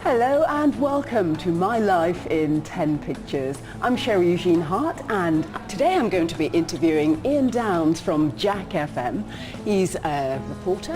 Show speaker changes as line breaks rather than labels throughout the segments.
Hello and welcome to My Life in 10 Pictures. I'm Sherry Eugene Hart and today I'm going to be interviewing Ian Downs from Jack FM. He's a reporter,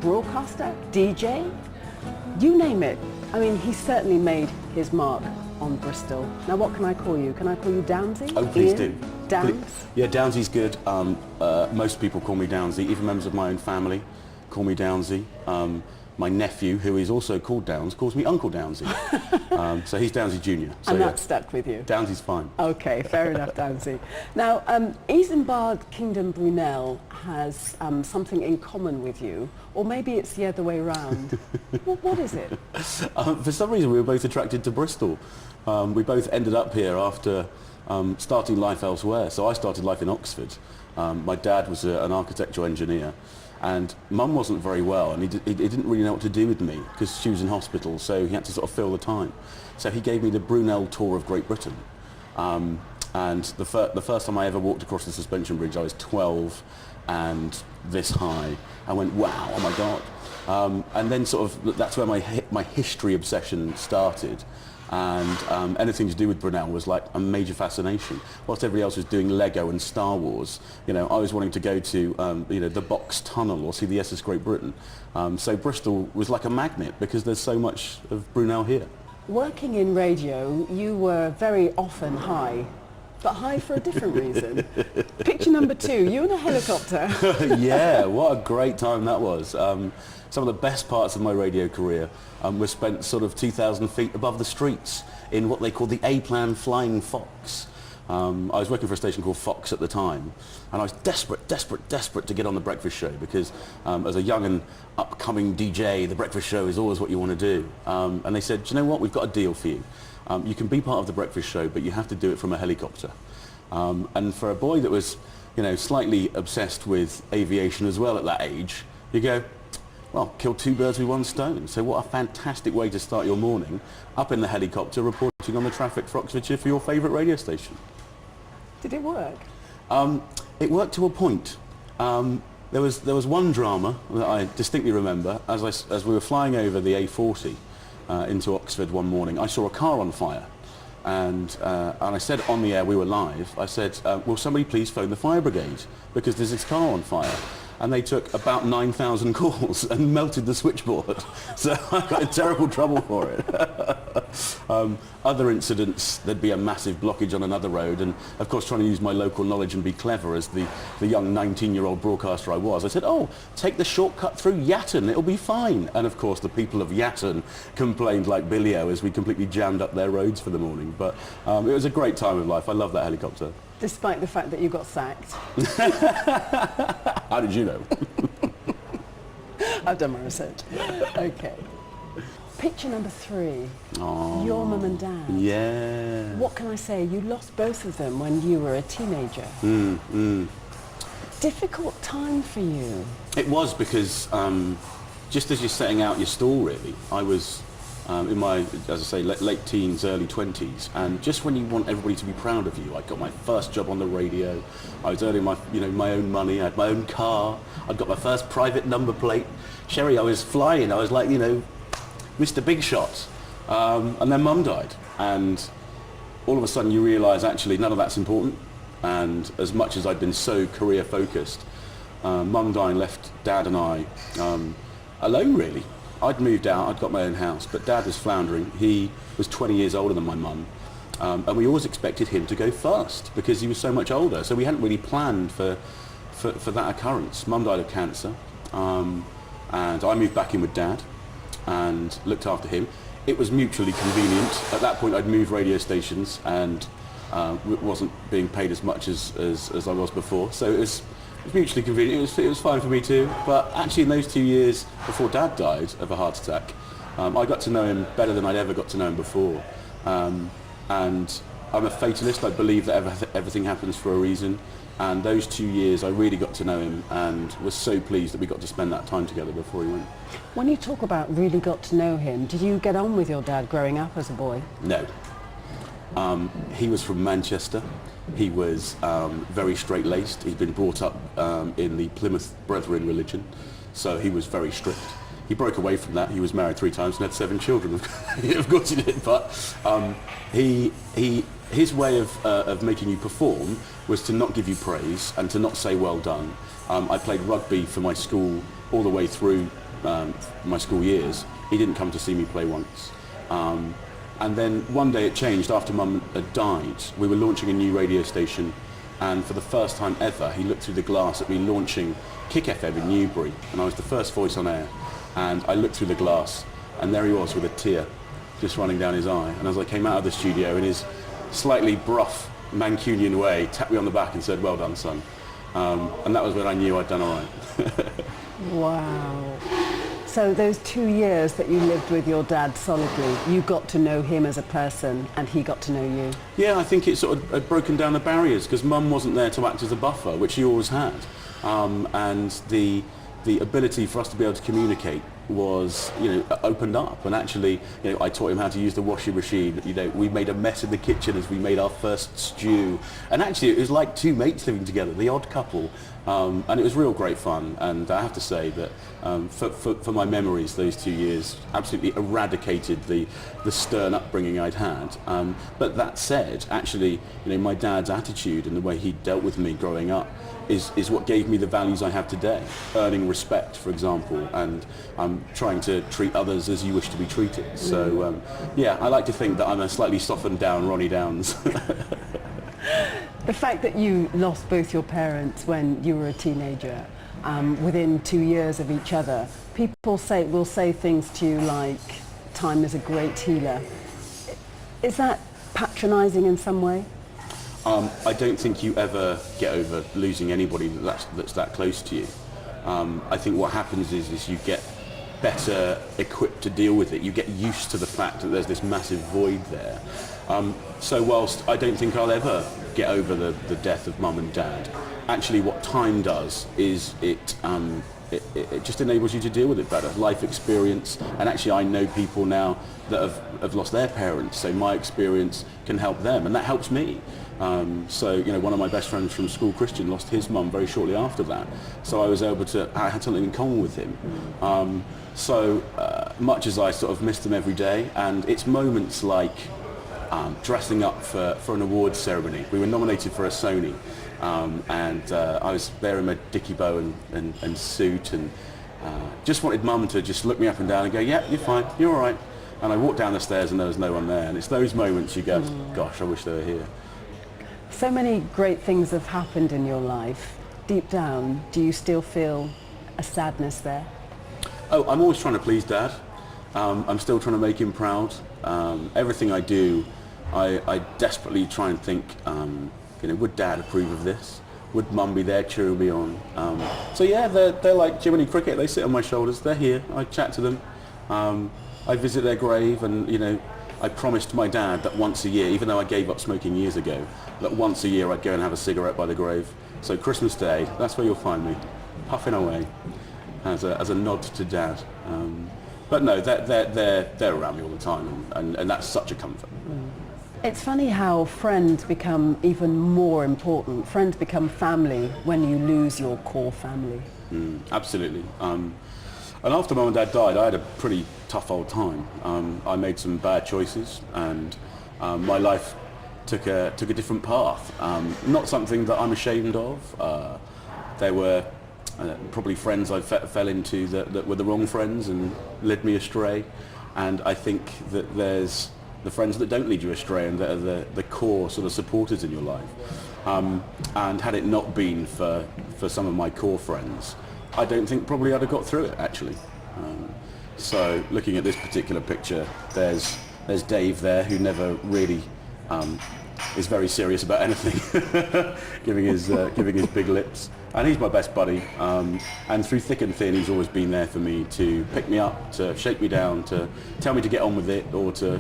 broadcaster, DJ, you name it. I mean, he's certainly made his mark on Bristol. Now what can I call you? Can I call you Downsy?
Oh, please
Ian?
do.
Downs?
Please. Yeah, Downsy's good. Most people call me Downsy, even members of my own family call me Downsy. My nephew, who is also called Downs, calls me Uncle Downsy. So he's Downsy Jr. So,
and that stuck with you?
Downsy's fine.
Okay, fair enough, Downsy. Now, Isambard Kingdom Brunel has something in common with you, or maybe it's the other way around. What is it?
For some reason, we were both attracted to Bristol. We both ended up here after starting life elsewhere. So I started life in Oxford. My dad was an architectural engineer. And Mum wasn't very well, and he didn't really know what to do with me because she was in hospital, so he had to sort of fill the time. So he gave me the Brunel tour of Great Britain. And the first time I ever walked across the suspension bridge, I was 12 and this high. I went, wow, oh my God. And then sort of, that's where my history obsession started. And anything to do with Brunel was like a major fascination. Whilst everybody else was doing Lego and Star Wars, you know, I was wanting to go to, the Box Tunnel or see the SS Great Britain. So Bristol was like a magnet because there's so much of Brunel here. Working
in radio, you were very often high, but high for a different reason. Picture number 2, you in a helicopter.
Yeah, what a great time that was. Some of the best parts of my radio career were spent sort of 2,000 feet above the streets in what they call the A-Plan Flying Fox. I was working for a station called Fox at the time, and I was desperate to get on the breakfast show because as a young and upcoming DJ, the breakfast show is always what you want to do. And they said, do you know what, we've got a deal for you. You can be part of the breakfast show, but you have to do it from a helicopter. And for a boy that was, slightly obsessed with aviation as well at that age, you go, well, kill 2 birds with 1 stone. So what a fantastic way to start your morning, up in the helicopter reporting on the traffic for Oxfordshire for your favourite radio station.
Did it work?
It worked to a point. There was one drama that I distinctly remember. As we were flying over the A40 into Oxford one morning, I saw a car on fire. And I said on the air, we were live, I said, will somebody please phone the fire brigade because there's this car on fire. And they took about 9,000 calls and melted the switchboard. So I got in terrible trouble for it. Other incidents, there'd be a massive blockage on another road, and of course trying to use my local knowledge and be clever as the young 19-year-old broadcaster I was. I said, oh, take the shortcut through Yatton, it'll be fine. And of course the people of Yatton complained like Billy-O as we completely jammed up their roads for the morning. But it was a great time of life. I love that helicopter.
Despite the fact that you got sacked.
How did you know?
I've done my research. Okay. Picture number 3.
Oh,
your mum and dad.
Yeah.
What can I say? You lost both of them when you were a teenager. Difficult time for you.
It was because just as you're setting out your stall, really, I was in my, as I say, late teens, early 20s, and just when you want everybody to be proud of you, I got my first job on the radio. I was earning my, my own money. I had my own car. I'd got my first private number plate. Sherry, I was flying. I was like, Mr. Big Shot. And then Mum died, and all of a sudden you realise actually none of that's important. And as much as I'd been so career focused, Mum dying left Dad and I alone, really. I'd moved out, I'd got my own house, but Dad was floundering. He was 20 years older than my mum, and we always expected him to go first because he was so much older. So we hadn't really planned for that occurrence. Mum died of cancer, and I moved back in with Dad and looked after him. It was mutually convenient. At that point I'd moved radio stations and wasn't being paid as much as I was before. So it was mutually convenient. It was fine for me too. But actually in those 2 years before Dad died of a heart attack, I got to know him better than I'd ever got to know him before. And I'm a fatalist. I believe that everything happens for a reason. And those 2 years I really got to know him and was so pleased that we got to spend that time together before he went.
When you talk about really got to know him, did you get on with your dad growing up as a boy?
No. He was from Manchester. He was very straight-laced. He'd been brought up in the Plymouth Brethren religion, so he was very strict. he broke away from that. He was married 3 times and had 7 children. Of course he did, but his way of making you perform was to not give you praise and to not say well done. I played rugby for my school all the way through my school years. He didn't come to see me play once. And then one day it changed after Mum had died. We were launching a new radio station, and for the first time ever he looked through the glass at me launching Kick FM in Newbury, and I was the first voice on air, and I looked through the glass and there he was with a tear just running down his eye, and as I came out of the studio in his slightly gruff Mancunian way, tapped me on the back and said, "Well done, son." And that was when I knew I'd done all right.
Wow. So those 2 years that you lived with your dad solidly, you got to know him as a person and he got to know you?
Yeah, I think it sort of had broken down the barriers because Mum wasn't there to act as a buffer, which she always had. And the ability for us to be able to communicate was, opened up. And actually, I taught him how to use the washing machine. We made a mess in the kitchen as we made our first stew. And actually, it was like 2 mates living together, the odd couple. And it was real great fun. And I have to say that for my memories, those 2 years absolutely eradicated the stern upbringing I'd had. But that said, actually, my dad's attitude and the way he dealt with me growing up is what gave me the values I have today. Earning respect, for example, and trying to treat others as you wish to be treated. So, yeah, I like to think that I'm a slightly softened down Ronnie Downs.
The fact that you lost both your parents when you were a teenager, within 2 years of each other, people will say things to you like, "Time is a great healer." Is that patronising in some way?
I don't think you ever get over losing anybody that's that close to you. I think what happens is you get better equipped to deal with it. You get used to the fact that there's this massive void there. So whilst I don't think I'll ever get over the death of Mum and Dad, actually what time does is it just enables you to deal with it better. Life experience, and actually I know people now that have lost their parents, so my experience can help them, and that helps me. So one of my best friends from school, Christian, lost his mum very shortly after that. So I had something in common with him. So much as I sort of miss them every day, and it's moments like dressing up for an awards ceremony. We were nominated for a Sony, and I was there in my dicky bow and suit, and just wanted Mum to just look me up and down and go, "Yeah, you're fine, you're all right." And I walked down the stairs and there was no one there, and it's those moments you go, "Gosh, I wish they were here."
So many great things have happened in your life. Deep down, do you still feel a sadness there?
Oh, I'm always trying to please Dad. I'm still trying to make him proud. Everything I do, I desperately try and think, would Dad approve of this? Would Mum be there cheering me on? So yeah, they're like Jiminy Cricket. They sit on my shoulders. They're here. I chat to them. I visit their grave, and I promised my dad that once a year, even though I gave up smoking years ago, that once a year I'd go and have a cigarette by the grave. So Christmas Day, that's where you'll find me, puffing away as a nod to Dad. But no, they're around me all the time, and that's such a comfort.
It's funny how friends become even more important. Friends become family when you lose your core family.
Absolutely. And after Mum and Dad died, I had a pretty tough old time. I made some bad choices, and my life took a different path. Not something that I'm ashamed of. There were probably friends I fell into that were the wrong friends and led me astray. And I think that there's the friends that don't lead you astray and that are the core sort of supporters in your life. And had it not been for some of my core friends, I don't think probably I'd have got through it, actually. So looking at this particular picture, there's Dave there, who never really is very serious about anything, giving his big lips. And he's my best buddy. And through thick and thin, he's always been there for me to pick me up, to shake me down, to tell me to get on with it, or to,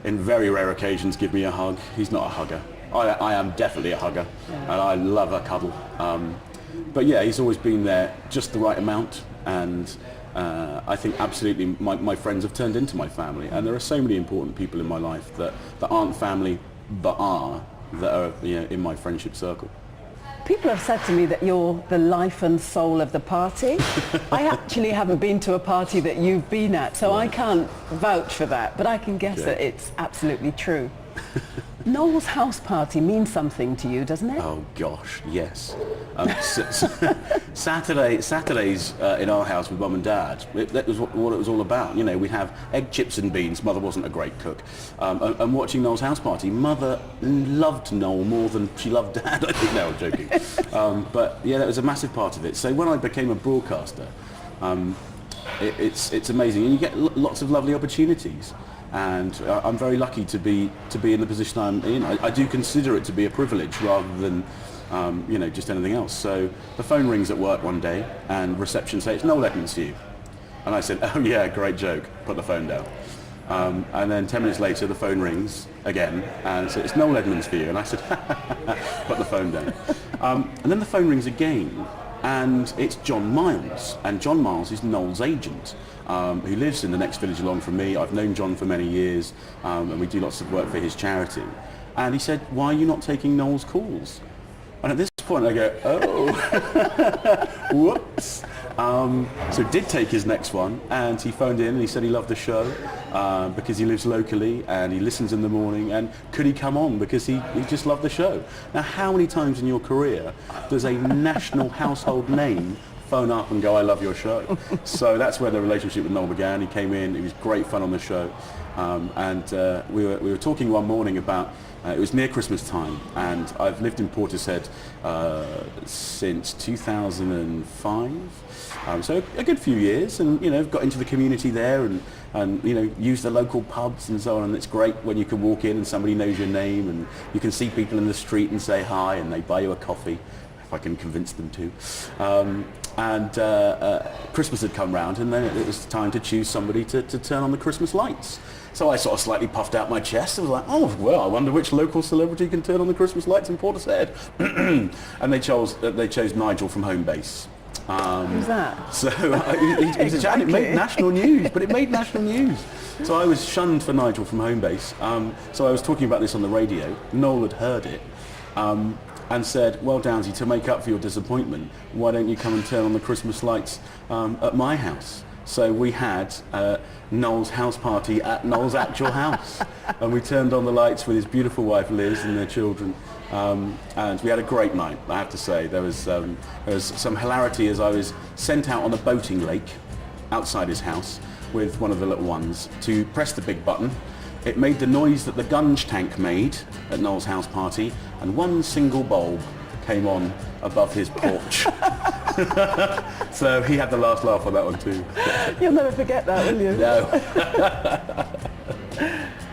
in very rare occasions, give me a hug. He's not a hugger. I am definitely a hugger, and I love a cuddle. But yeah, he's always been there just the right amount, and I think absolutely my friends have turned into my family, and there are so many important people in my life that aren't family but are in my friendship circle.
People have said to me that you're the life and soul of the party. I actually haven't been to a party that you've been at, so I can't vouch for that, but I can guess that it's absolutely true. Noel's house party means something to you, doesn't it?
Oh gosh, yes. Saturdays in our house with Mum and Dad, that was what it was all about. You know, we'd have egg, chips and beans. Mother wasn't a great cook. And watching Noel's house party, Mother loved Noel more than she loved Dad. I think. No, I'm joking. But yeah, that was a massive part of it. So when I became a broadcaster, it's amazing, and you get lots of lovely opportunities. And I'm very lucky to be in the position I'm in. I do consider it to be a privilege rather than just anything else. So the phone rings at work one day and reception say, "It's Noel Edmonds to you." And I said, "Oh yeah, great joke." Put the phone down. And then 10 minutes later the phone rings again and said, "It's Noel Edmonds for you." And I said, put the phone down. And then the phone rings again and it's John Miles. And John Miles is Noel's agent. Who lives in the next village along from me. I've known John for many years, and we do lots of work for his charity. And he said, "Why are you not taking Noel's calls?" And at this point I go, "Oh, whoops." So did take his next one, and he phoned in and he said he loved the show because he lives locally and he listens in the morning, and could he come on because he just loved the show. Now, how many times in your career does a national household name phone up and go, "I love your show"? So that's where the relationship with Noel began. He came in, it was great fun on the show, and we were talking one morning about, it was near Christmas time, and I've lived in Portishead since 2005, so a good few years, and got into the community there and use the local pubs and so on, and it's great when you can walk in and somebody knows your name and you can see people in the street and say hi and they buy you a coffee, if I can convince them to. And Christmas had come round, and then it was time to choose somebody to turn on the Christmas lights. So I sort of slightly puffed out my chest and was like, "Oh, well, I wonder which local celebrity can turn on the Christmas lights in Portishead." And they chose Nigel from Homebase.
Who's that?
So he's a chap. It made national news, but it made national news. So I was shunned for Nigel from Homebase. So I was talking about this on the radio. Noel had heard it. And said, "Well, Downsy, to make up for your disappointment, why don't you come and turn on the Christmas lights at my house?" So we had Noel's house party at Noel's actual house, and we turned on the lights with his beautiful wife Liz and their children, and we had a great night. I have to say, there was some hilarity as I was sent out on a boating lake outside his house with one of the little ones to press the big button. It made the noise that the gunge tank made at Noel's house party, and one single bulb came on above his porch. So he had the last laugh on that one too.
You'll never forget that, will you?
No.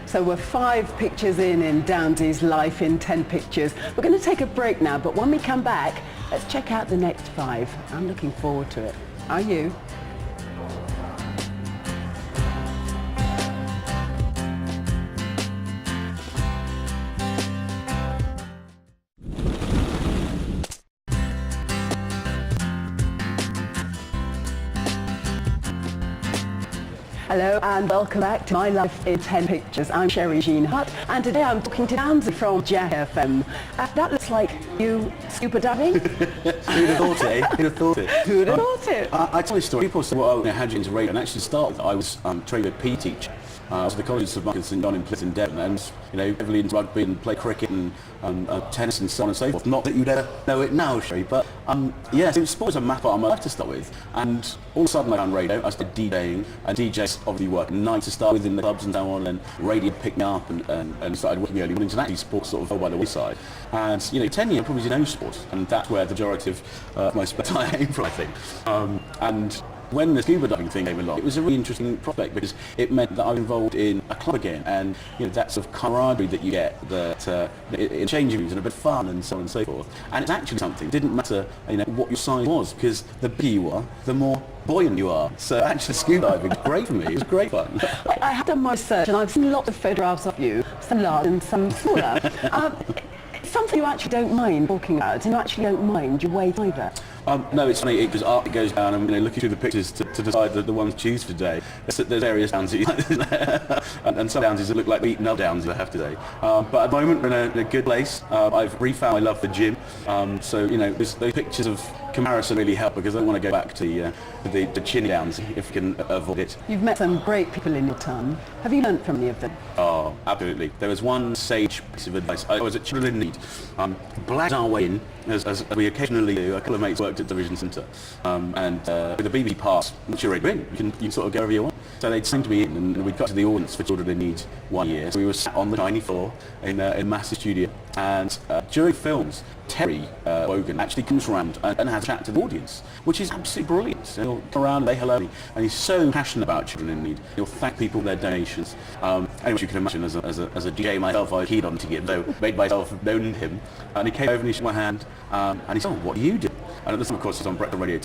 So we're 5 pictures in Downsy's life in 10 pictures. We're going to take a break now, but when we come back, let's check out the next 5. I'm looking forward to it. Are you? Hello and welcome back to My Life in 10 Pictures. I'm Sherry-Jean Hutt, and today I'm talking to Downsy from Jack FM. That looks like you scuba diving?
Who'd have thought it? Who'd have thought it?
Who'd have thought it?
I tell you a story. People say, "Well, how'd you get into radio?" And actually started, I was trained at PE teacher. I was at the College of St Mark and St John in Plymouth, Devon, and heavily into rugby and play cricket and tennis and so on and so forth. Not that you'd ever know it now, Sherry, but yes, sport was a massive part of my life to start with. And all of a sudden I found radio. I started DJing, and DJs obviously work night to start with in the clubs and so on, and radio picked me up and started working early mornings, and actually sport sort of fell by the wayside. And 10 years I probably did no sport, and that's where the majority of my spare time came from, I think. And when the scuba diving thing came along, it was a really interesting prospect because it meant that I was involved in a club again, and that sort of camaraderie that you get, that in changing rooms and a bit of fun and so on and so forth. And it's actually something. It didn't matter what your size was, because the bigger you are, the more buoyant you are. So actually scuba diving was great for me. It was great fun.
I have done my research and I've seen lots of photographs of you, some large and some smaller. something you actually don't mind talking about, and you actually don't mind your weight either?
No, it's funny because art goes down and looking through the pictures to decide the ones to choose for today. There's various Downsies and some Downsies that look like eating other Downsies, I have to say. But at the moment we're in a good place. I've refound my love for gym. So those pictures of comparison really help because I don't want to go back to the chinny Downs if we can avoid it.
You've met some great people in your time. Have you learnt from any of them?
Oh, absolutely. There was one sage piece of advice. I was at Children in Need. Blagged our way in, as we occasionally do. A couple of mates worked at the Vision Centre. And with the BBC Pass, once you're in, you can sort of go wherever you want. So they'd signed me in, and we got to the audience for Children in Need 1 year. So we were sat on the tiny floor in a massive studio. And during films, Terry Wogan actually comes around and has a chat to the audience, which is absolutely brilliant. He'll come around and say hello, and he's so passionate about Children in Need. He'll thank people for their donations. Anyway, you can imagine, as a DJ myself, I was keen on to get made myself known to him. And he came over and he shook my hand, and he said, "Oh, what do you do?" And at the time, of course, I was on Bristol Radio